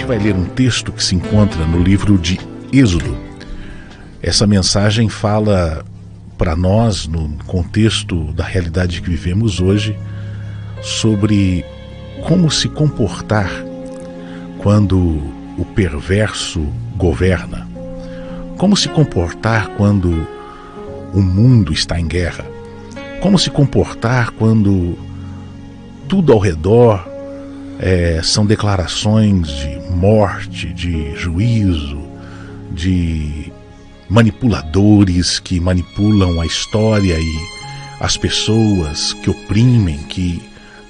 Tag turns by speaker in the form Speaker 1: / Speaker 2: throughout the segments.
Speaker 1: gente vai ler um texto que se encontra no livro de Êxodo. Essa mensagem fala para nós, no contexto da realidade que vivemos hoje, sobre como se comportar quando o perverso governa. Como se comportar quando o mundo está em guerra. Como se comportar quando tudo ao redor são declarações de morte, de juízo, de manipuladores que manipulam a história e as pessoas, que oprimem, que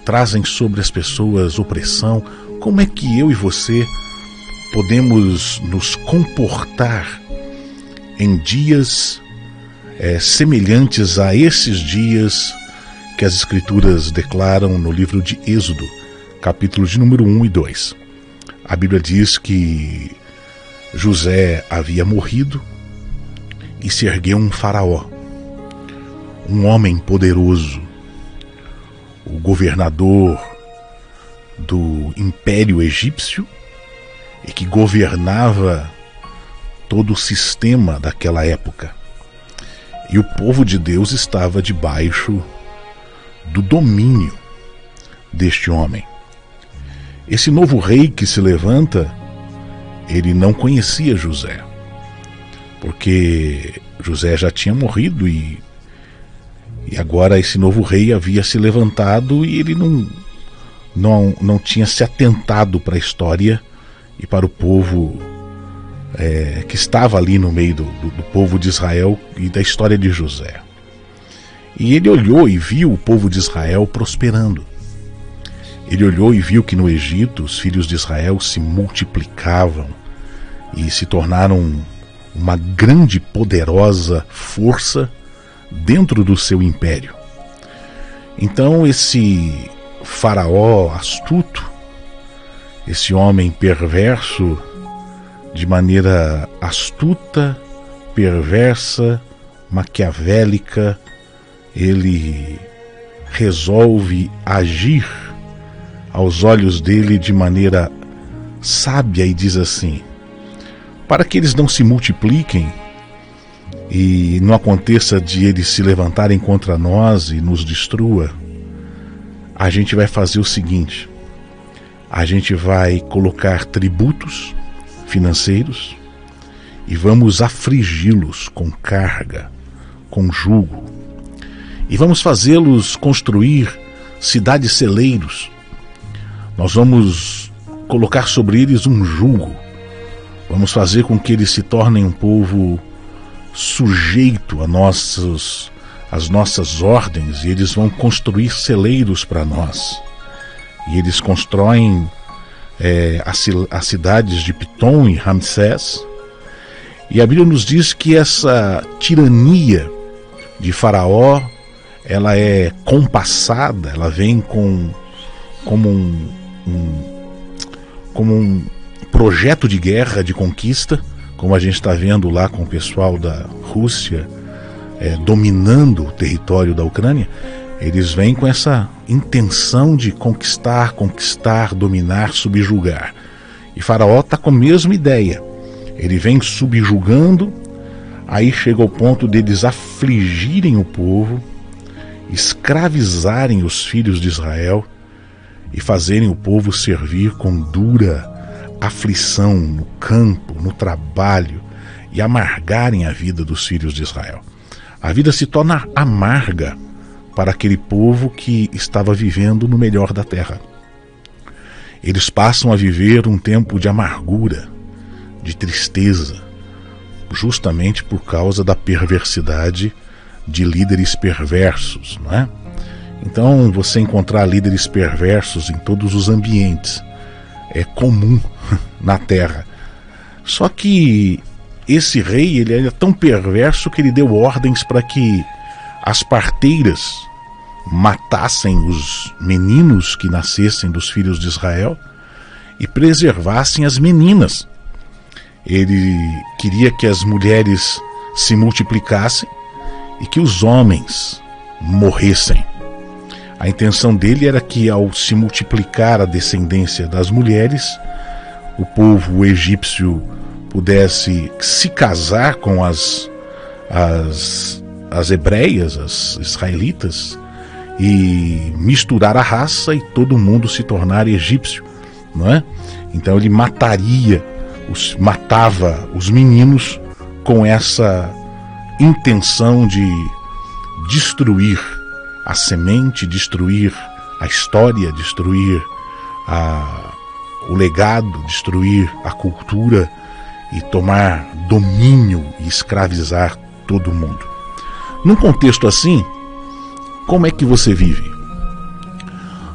Speaker 1: trazem sobre as pessoas opressão. Como é que eu e você podemos nos comportar em dias semelhantes a esses dias que as Escrituras declaram no livro de Êxodo, capítulo de número 1 e 2. A Bíblia diz que José havia morrido e se ergueu um faraó, um homem poderoso, o governador do Império Egípcio e que governava todo o sistema daquela época. E o povo de Deus estava debaixo do domínio deste homem. Esse novo rei que se levanta, ele não conhecia José, porque José já tinha morrido e agora esse novo rei havia se levantado e ele não tinha se atentado para a história e para o povo que estava ali no meio do povo de Israel e da história de José. E ele olhou e viu o povo de Israel prosperando. Ele olhou e viu que no Egito os filhos de Israel se multiplicavam e se tornaram uma grande, poderosa força dentro do seu império. Então esse faraó astuto, esse homem perverso, de maneira astuta, perversa, maquiavélica, ele resolve agir aos olhos dele de maneira sábia e diz assim: para que eles não se multipliquem e não aconteça de eles se levantarem contra nós e nos destrua, a gente vai fazer o seguinte: a gente vai colocar tributos financeiros e vamos afligi-los com carga, com jugo, e vamos fazê-los construir cidades celeiros. Nós vamos colocar sobre eles um jugo, vamos fazer com que eles se tornem um povo sujeito às nossas ordens, e eles vão construir celeiros para nós. E eles constroem as cidades de Pitom e Ramsés. E a Bíblia nos diz que essa tirania de Faraó, ela é compassada, ela vem como um projeto de guerra, de conquista, como a gente está vendo lá com o pessoal da Rússia dominando o território da Ucrânia. Eles vêm com essa intenção de conquistar, dominar, subjugar. E Faraó está com a mesma ideia. Ele vem subjugando, aí chega ao ponto deles afligirem o povo, escravizarem os filhos de Israel e fazerem o povo servir com dura aflição no campo, no trabalho, e amargarem a vida dos filhos de Israel. A vida se torna amarga para aquele povo que estava vivendo no melhor da terra. Eles passam a viver um tempo de amargura, de tristeza, justamente por causa da perversidade de líderes perversos, não é? Então, você encontrar líderes perversos em todos os ambientes é comum na terra. Só que esse rei, ele era tão perverso que ele deu ordens para que as parteiras matassem os meninos que nascessem dos filhos de Israel e preservassem as meninas. Ele queria que as mulheres se multiplicassem e que os homens morressem. A intenção dele era que, ao se multiplicar a descendência das mulheres, o povo egípcio pudesse se casar com as hebreias, as israelitas, e misturar a raça e todo mundo se tornar egípcio, não é? Então ele matava os meninos com essa intenção de destruir a semente, destruir a história, destruir o legado, destruir a cultura e tomar domínio e escravizar todo mundo. Num contexto assim, como é que você vive?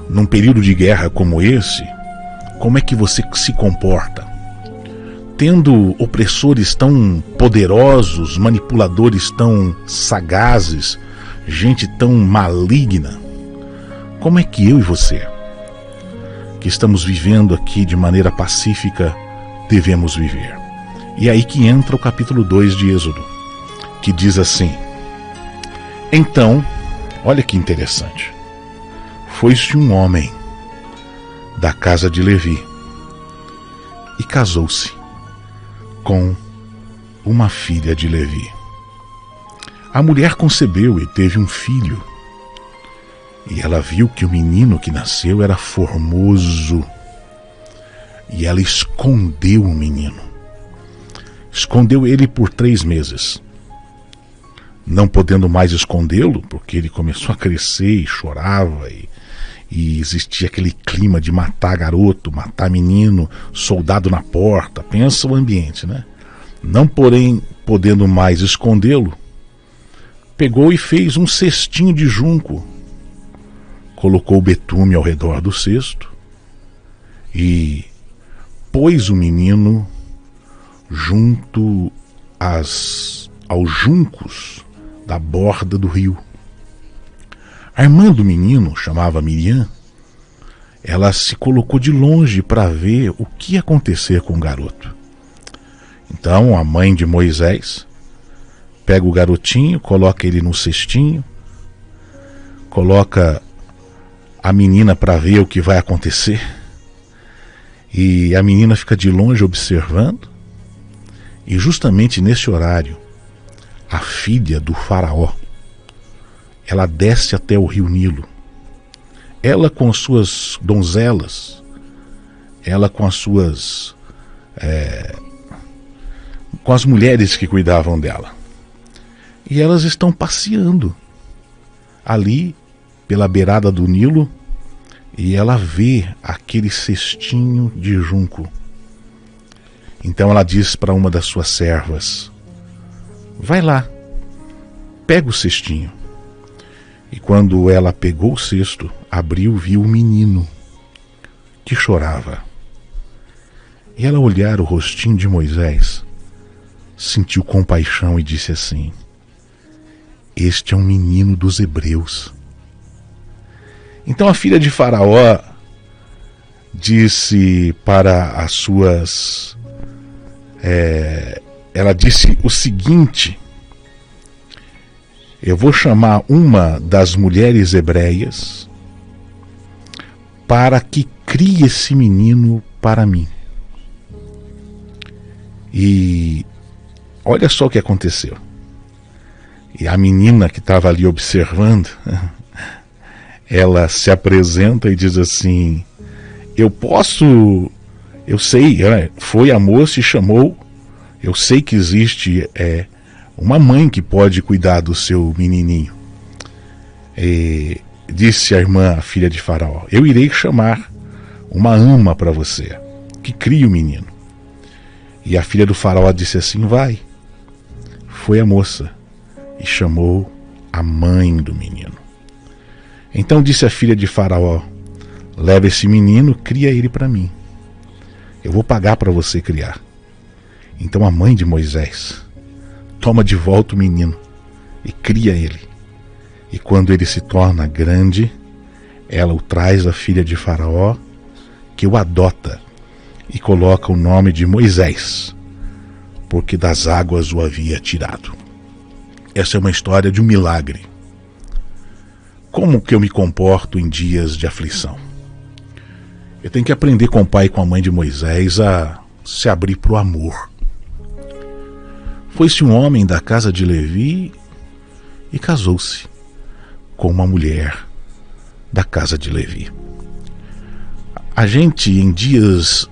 Speaker 1: Num período de guerra como esse, como é que você se comporta? Tendo opressores tão poderosos, manipuladores tão sagazes, gente tão maligna, como é que eu e você, que estamos vivendo aqui de maneira pacífica, devemos viver? E aí que entra o capítulo 2 de Êxodo, que diz assim: então, olha que interessante, foi-se um homem da casa de Levi e casou-se com uma filha de Levi. A mulher concebeu e teve um filho, e ela viu que o menino que nasceu era formoso, e ela escondeu o menino. Escondeu ele por 3 meses. Não podendo mais escondê-lo, porque ele começou a crescer e chorava, e existia aquele clima de matar garoto, matar menino, soldado na porta. Pensa o ambiente, né? Não, porém, podendo mais escondê-lo, pegou e fez um cestinho de junco, colocou betume ao redor do cesto e pôs o menino junto aos juncos da borda do rio. A irmã do menino, chamava Miriam, ela se colocou de longe para ver o que ia acontecer com o garoto. Então a mãe de Moisés pega o garotinho, coloca ele no cestinho, coloca a menina para ver o que vai acontecer, e a menina fica de longe observando, e justamente nesse horário, a filha do faraó, ela desce até o rio Nilo, ela com as suas donzelas, ela com as suas com as mulheres que cuidavam dela, e elas estão passeando ali pela beirada do Nilo, e ela vê aquele cestinho de junco. Então ela diz para uma das suas servas: vai lá, pega o cestinho. E quando ela pegou o cesto, abriu, viu o menino que chorava. E ela, olhar o rostinho de Moisés, sentiu compaixão e disse assim: este é um menino dos hebreus. Então a filha de Faraó disse para as suas... ela disse o seguinte: eu vou chamar uma das mulheres hebreias para que crie esse menino para mim. E olha só o que aconteceu. E a menina que estava ali observando, ela se apresenta e diz assim: eu sei, foi a moça e chamou, eu sei que existe uma mãe que pode cuidar do seu menininho. E disse a irmã, a filha de Faraó: eu irei chamar uma ama para você, que crie o menino. E a filha do Faraó disse assim: vai. Foi a moça e chamou a mãe do menino. Então disse a filha de Faraó: leva esse menino, cria ele para mim. Eu vou pagar para você criar. Então a mãe de Moisés toma de volta o menino e cria ele. E quando ele se torna grande, ela o traz à filha de Faraó, que o adota e coloca o nome de Moisés, porque das águas o havia tirado. Essa é uma história de um milagre. Como que eu me comporto em dias de aflição? Eu tenho que aprender com o pai e com a mãe de Moisés a se abrir para o amor. Foi-se um homem da casa de Levi e casou-se com uma mulher da casa de Levi. A gente, em dias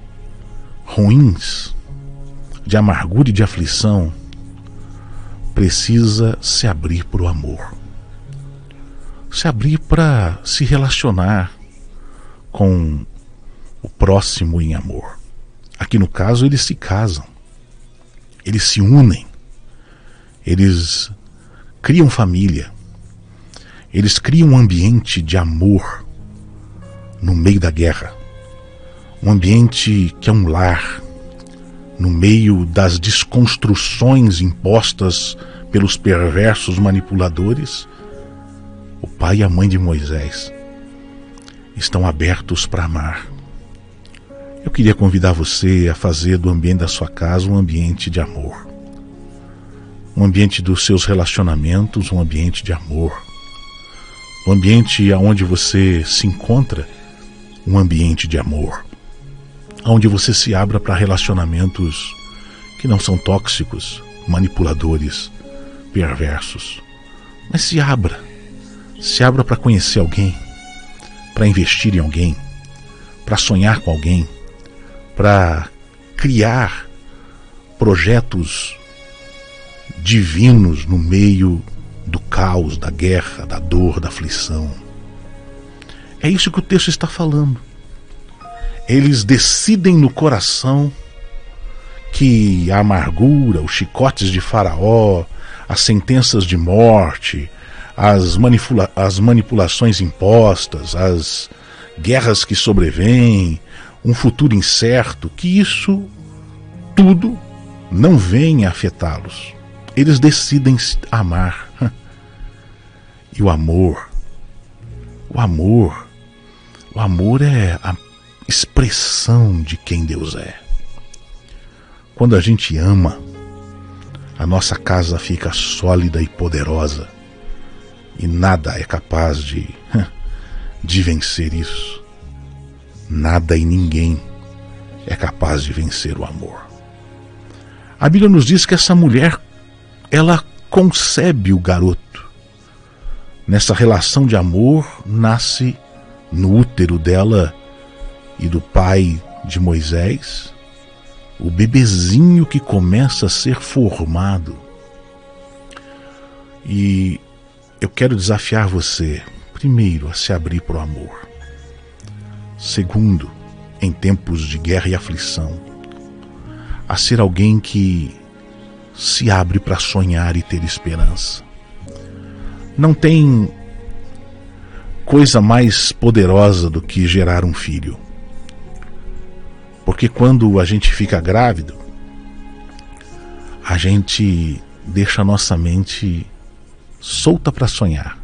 Speaker 1: ruins, de amargura e de aflição, precisa se abrir para o amor. Se abrir para se relacionar com o próximo em amor. Aqui no caso, eles se casam, eles se unem, eles criam família, eles criam um ambiente de amor no meio da guerra, um ambiente que é um lar, no meio das desconstruções impostas pelos perversos manipuladores. O pai e a mãe de Moisés estão abertos para amar. Eu queria convidar você a fazer do ambiente da sua casa um ambiente de amor, um ambiente dos seus relacionamentos, um ambiente de amor, um ambiente onde você se encontra, um ambiente de amor, onde você se abra para relacionamentos que não são tóxicos, manipuladores, perversos, mas se abra para conhecer alguém, para investir em alguém, para sonhar com alguém, para criar projetos divinos no meio do caos, da guerra, da dor, da aflição. É isso que o texto está falando. Eles decidem no coração que a amargura, os chicotes de Faraó, as sentenças de morte, as manipulações impostas, as guerras que sobrevêm, um futuro incerto, que isso tudo não venha afetá-los. Eles decidem amar. E o amor é a expressão de quem Deus é. Quando a gente ama, a nossa casa fica sólida e poderosa, e nada é capaz de vencer isso. Nada e ninguém é capaz de vencer o amor. A Bíblia nos diz que essa mulher, ela concebe o garoto. Nessa relação de amor, nasce no útero dela e do pai de Moisés o bebezinho que começa a ser formado. E eu quero desafiar você, primeiro, a se abrir para o amor. Segundo, em tempos de guerra e aflição, a ser alguém que se abre para sonhar e ter esperança. Não tem coisa mais poderosa do que gerar um filho. Porque quando a gente fica grávido, a gente deixa a nossa mente solta para sonhar.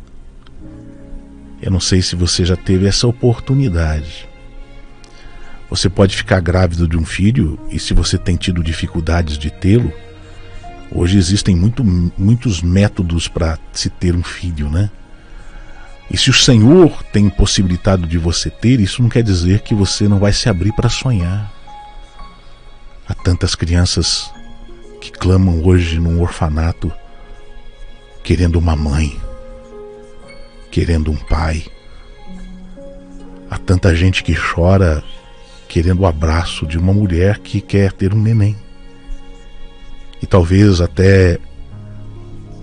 Speaker 1: Eu não sei se você já teve essa oportunidade. Você pode ficar grávido de um filho, e se você tem tido dificuldades de tê-lo, hoje existem muitos métodos para se ter um filho, né? E se o Senhor tem possibilitado de você ter, isso não quer dizer que você não vai se abrir para sonhar. Há tantas crianças que clamam hoje num orfanato, querendo uma mãe, querendo um pai. Há tanta gente que chora querendo o abraço de uma mulher que quer ter um neném. E talvez até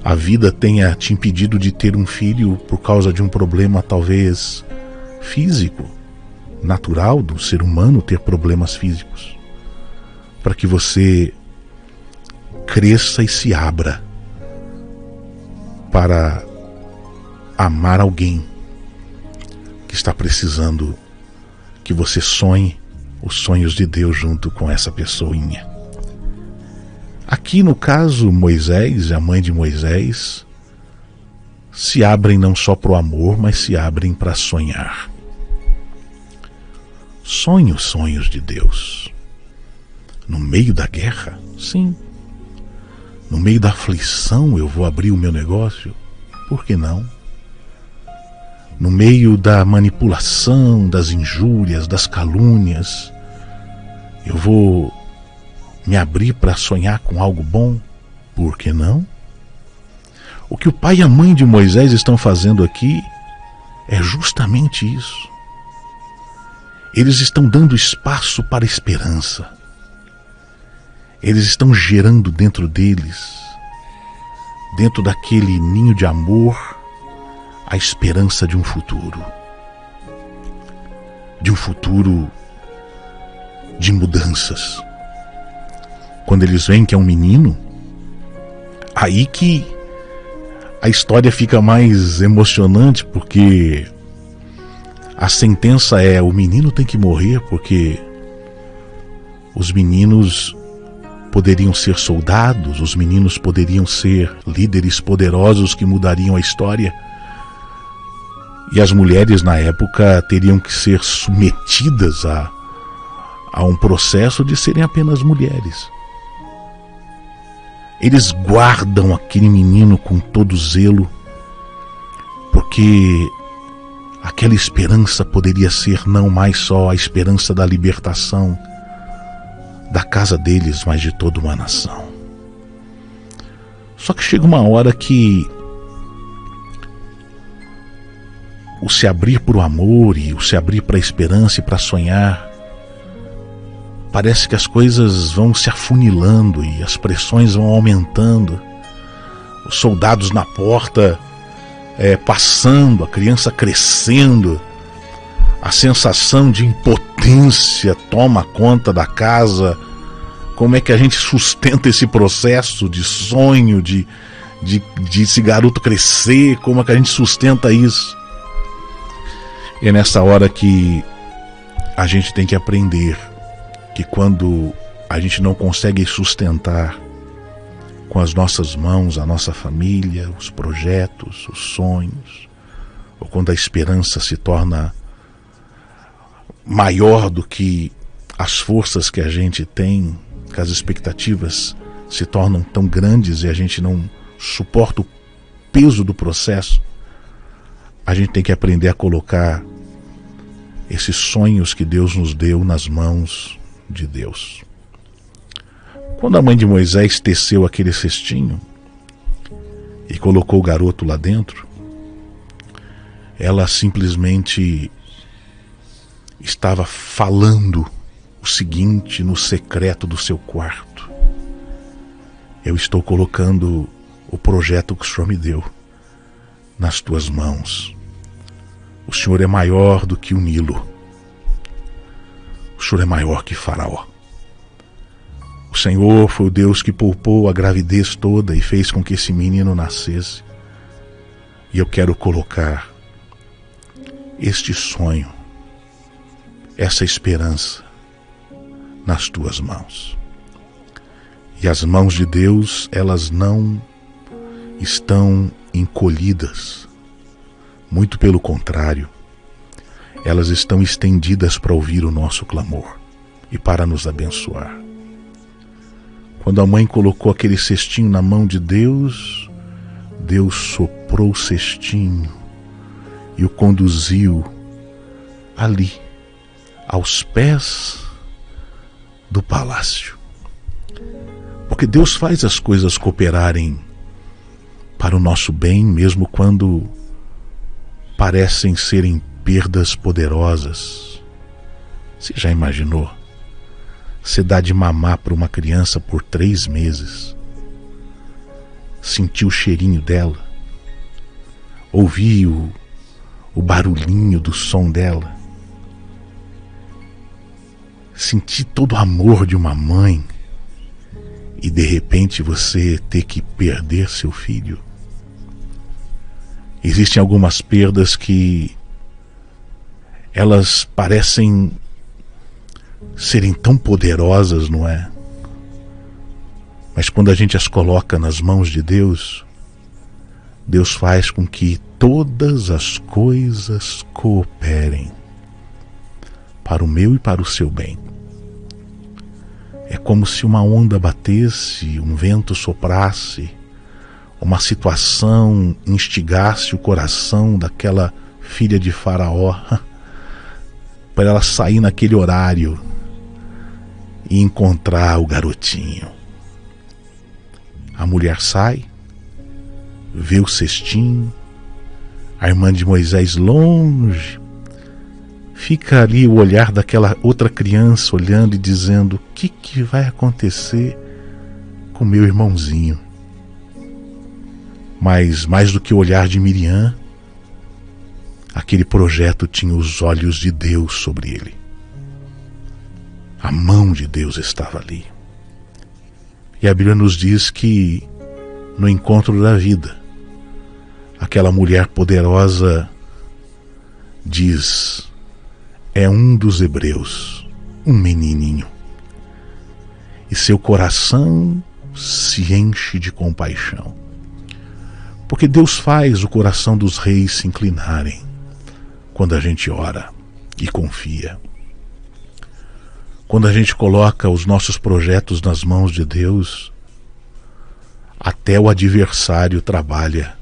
Speaker 1: a vida tenha te impedido de ter um filho por causa de um problema talvez físico, natural do ser humano ter problemas físicos. Para que você cresça e se abra para amar alguém que está precisando que você sonhe os sonhos de Deus junto com essa pessoinha. Aqui no caso, Moisés e a mãe de Moisés se abrem não só para o amor, mas se abrem para sonhar. Sonhe os sonhos de Deus. No meio da guerra, sim. No meio da aflição eu vou abrir o meu negócio, por que não? No meio da manipulação, das injúrias, das calúnias, eu vou me abrir para sonhar com algo bom, por que não? O que o pai e a mãe de Moisés estão fazendo aqui é justamente isso. Eles estão dando espaço para a esperança. Eles estão gerando dentro deles, dentro daquele ninho de amor, a esperança de um futuro. De um futuro de mudanças. Quando eles veem que é um menino, aí que a história fica mais emocionante, porque a sentença é: o menino tem que morrer, porque os meninos poderiam ser soldados, os meninos poderiam ser líderes poderosos que mudariam a história. E as mulheres na época teriam que ser submetidas a um processo de serem apenas mulheres. Eles guardam aquele menino com todo zelo, porque aquela esperança poderia ser não mais só a esperança da libertação da casa deles, mas de toda uma nação. Só que chega uma hora que o se abrir para o amor e o se abrir para a esperança e para sonhar, parece que as coisas vão se afunilando e as pressões vão aumentando. Os soldados na porta passando, a criança crescendo, a sensação de impotência toma conta da casa. Como é que a gente sustenta esse processo de sonho, de esse garoto crescer? Como é que a gente sustenta isso? E é nessa hora que a gente tem que aprender que quando a gente não consegue sustentar com as nossas mãos a nossa família, os projetos, os sonhos, ou quando a esperança se torna maior do que as forças que a gente tem, que as expectativas se tornam tão grandes e a gente não suporta o peso do processo, a gente tem que aprender a colocar esses sonhos que Deus nos deu nas mãos de Deus. Quando a mãe de Moisés teceu aquele cestinho e colocou o garoto lá dentro, ela simplesmente estava falando o seguinte no secreto do seu quarto: eu estou colocando o projeto que o Senhor me deu nas tuas mãos. O Senhor é maior do que o Nilo. O Senhor é maior que Faraó. O Senhor foi o Deus que poupou a gravidez toda e fez com que esse menino nascesse. E eu quero colocar este sonho, essa esperança nas tuas mãos. E as mãos de Deus, elas não estão encolhidas. Muito pelo contrário, elas estão estendidas para ouvir o nosso clamor e para nos abençoar. Quando a mãe colocou aquele cestinho na mão de Deus, Deus soprou o cestinho e o conduziu ali, aos pés do palácio. Porque Deus faz as coisas cooperarem para o nosso bem, mesmo quando parecem serem perdas poderosas. Você já imaginou? Você dá de mamar para uma criança por 3 meses, sentir o cheirinho dela, ouvir o barulhinho do som dela, sentir todo o amor de uma mãe e de repente você ter que perder seu filho. Existem algumas perdas que elas parecem serem tão poderosas, não é? Mas quando a gente as coloca nas mãos de Deus, Deus faz com que todas as coisas cooperem para o meu e para o seu bem. É como se uma onda batesse, um vento soprasse, uma situação instigasse o coração daquela filha de Faraó para ela sair naquele horário e encontrar o garotinho. A mulher sai, vê o cestinho, a irmã de Moisés longe, fica ali o olhar daquela outra criança olhando e dizendo: o que vai acontecer com meu irmãozinho? Mas mais do que o olhar de Miriam, aquele projeto tinha os olhos de Deus sobre ele. A mão de Deus estava ali. E a Bíblia nos diz que no encontro da vida, aquela mulher poderosa diz: é um dos hebreus, um menininho. E seu coração se enche de compaixão. Porque Deus faz o coração dos reis se inclinarem quando a gente ora e confia. Quando a gente coloca os nossos projetos nas mãos de Deus, até o adversário trabalha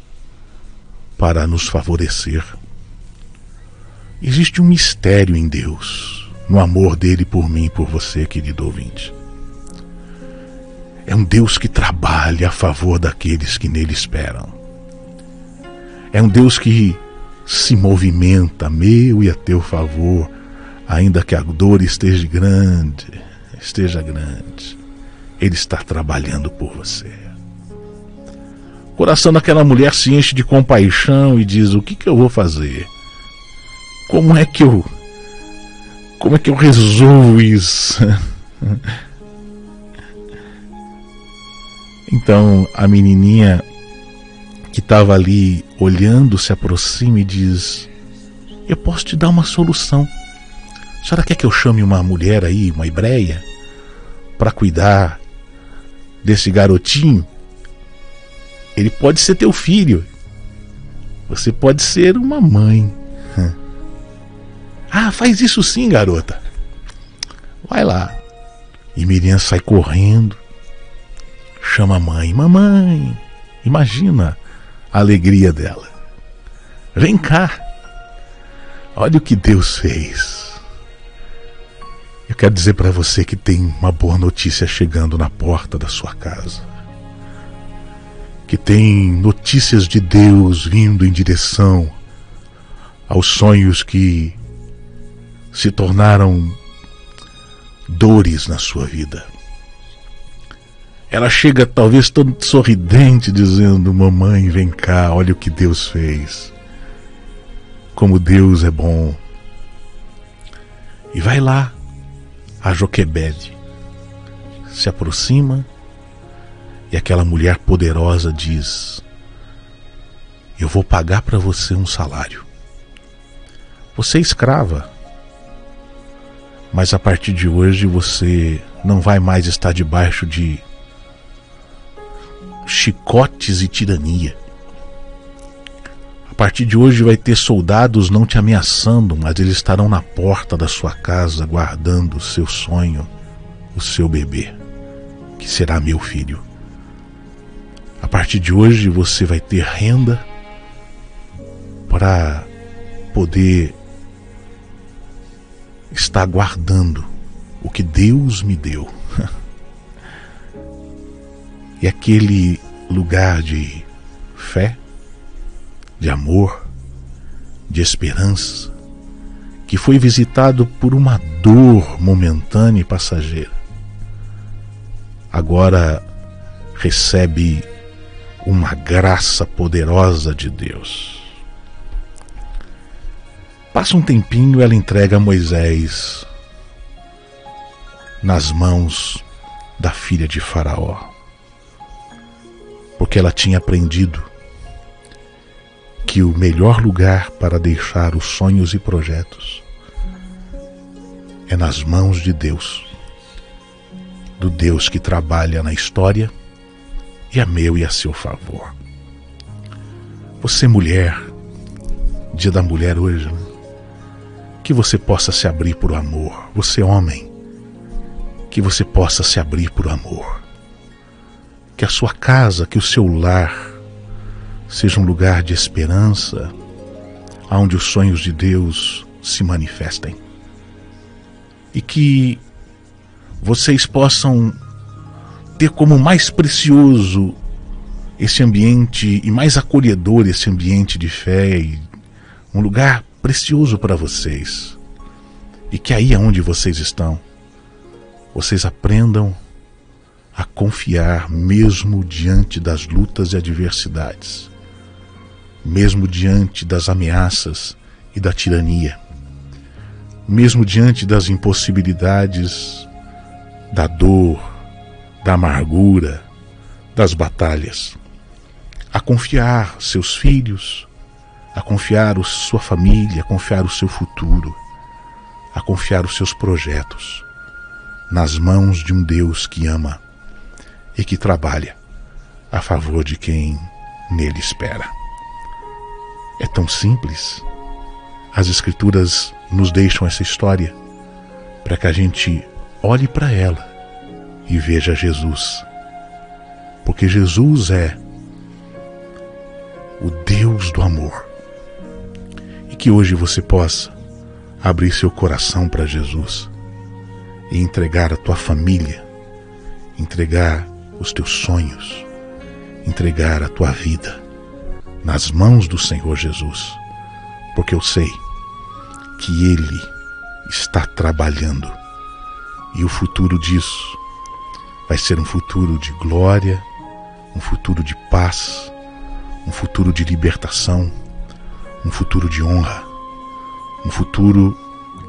Speaker 1: para nos favorecer. Existe um mistério em Deus, no amor dele por mim e por você, querido ouvinte. É um Deus que trabalha a favor daqueles que nele esperam. É um Deus que se movimenta a meu e a teu favor, ainda que a dor esteja grande. Ele está trabalhando por você. O coração daquela mulher se enche de compaixão e diz: o que eu vou fazer? Como é que eu resolvo isso? Então a menininha que estava ali olhando se aproxima e diz: eu posso te dar uma solução. A senhora quer que eu chame uma mulher aí, uma hebreia, para cuidar desse garotinho? Ele pode ser teu filho. Você pode ser uma mãe. Ah, faz isso sim, garota. Vai lá. E Miriam sai correndo, chama a mãe. Mamãe, imagina a alegria dela. Vem cá. Olha o que Deus fez. Eu quero dizer para você que tem uma boa notícia chegando na porta da sua casa. Que tem notícias de Deus vindo em direção aos sonhos que se tornaram dores na sua vida. Ela chega talvez toda sorridente dizendo: mamãe, vem cá, olha o que Deus fez. Como Deus é bom. E vai lá. A Joquebede se aproxima e aquela mulher poderosa diz: eu vou pagar para você um salário. Você é escrava, mas a partir de hoje você não vai mais estar debaixo de chicotes e tirania. A partir de hoje vai ter soldados não te ameaçando, mas eles estarão na porta da sua casa guardando o seu sonho, o seu bebê, que será meu filho. A partir de hoje você vai ter renda para poder estar guardando o que Deus me deu. E aquele lugar de fé, de amor, de esperança, que foi visitado por uma dor momentânea e passageira, agora recebe uma graça poderosa de Deus. Passa um tempinho, ela entrega Moisés nas mãos da filha de Faraó, porque ela tinha aprendido que o melhor lugar para deixar os sonhos e projetos é nas mãos de Deus, do Deus que trabalha na história e a meu e a seu favor. Você, mulher, dia da mulher hoje, né? Que você possa se abrir por amor. Você, homem, que você possa se abrir por amor. Que a sua casa, que o seu lar seja um lugar de esperança, onde os sonhos de Deus se manifestem. E que vocês possam ter como mais precioso esse ambiente e mais acolhedor esse ambiente de fé, e um lugar precioso para vocês. E que aí onde vocês estão, vocês aprendam a confiar mesmo diante das lutas e adversidades, mesmo diante das ameaças e da tirania, mesmo diante das impossibilidades, da dor, da amargura, das batalhas, a confiar seus filhos, a confiar sua família, a confiar o seu futuro, a confiar os seus projetos nas mãos de um Deus que ama e que trabalha a favor de quem nele espera. É tão simples. As Escrituras nos deixam essa história para que a gente olhe para ela e veja Jesus. Porque Jesus é o Deus do amor. E que hoje você possa abrir seu coração para Jesus e entregar a tua família, entregar os teus sonhos, entregar a tua vida nas mãos do Senhor Jesus, porque eu sei que Ele está trabalhando e o futuro disso vai ser um futuro de glória, um futuro de paz, um futuro de libertação, um futuro de honra, um futuro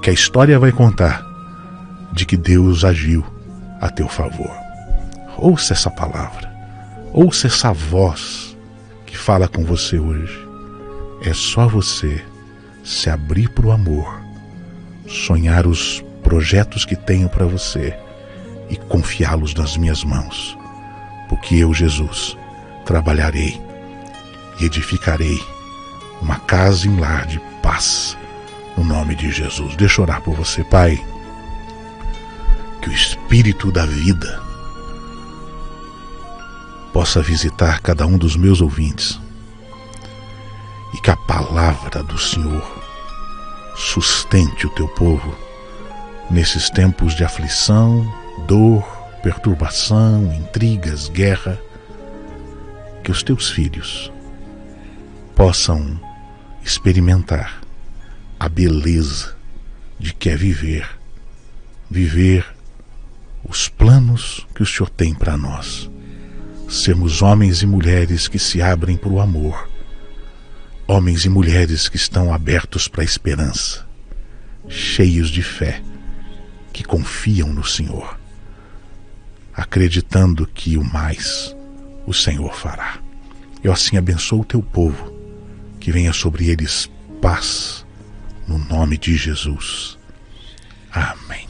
Speaker 1: que a história vai contar de que Deus agiu a teu favor. Ouça essa palavra, ouça essa voz que fala com você hoje. É só você se abrir para o amor, sonhar os projetos que tenho para você e confiá-los nas minhas mãos, porque eu, Jesus, trabalharei e edificarei uma casa e um lar de paz, no nome de Jesus. Deixa eu orar por você, Pai. Que o Espírito da vida possa visitar cada um dos meus ouvintes e que a palavra do Senhor sustente o teu povo nesses tempos de aflição, dor, perturbação, intrigas, guerra. Que os teus filhos possam experimentar a beleza de que é viver os planos que o Senhor tem para nós. Sermos homens e mulheres que se abrem para o amor, homens e mulheres que estão abertos para a esperança, cheios de fé, que confiam no Senhor, acreditando que o mais o Senhor fará. Eu assim abençoo o teu povo, que venha sobre eles paz, no nome de Jesus. Amém.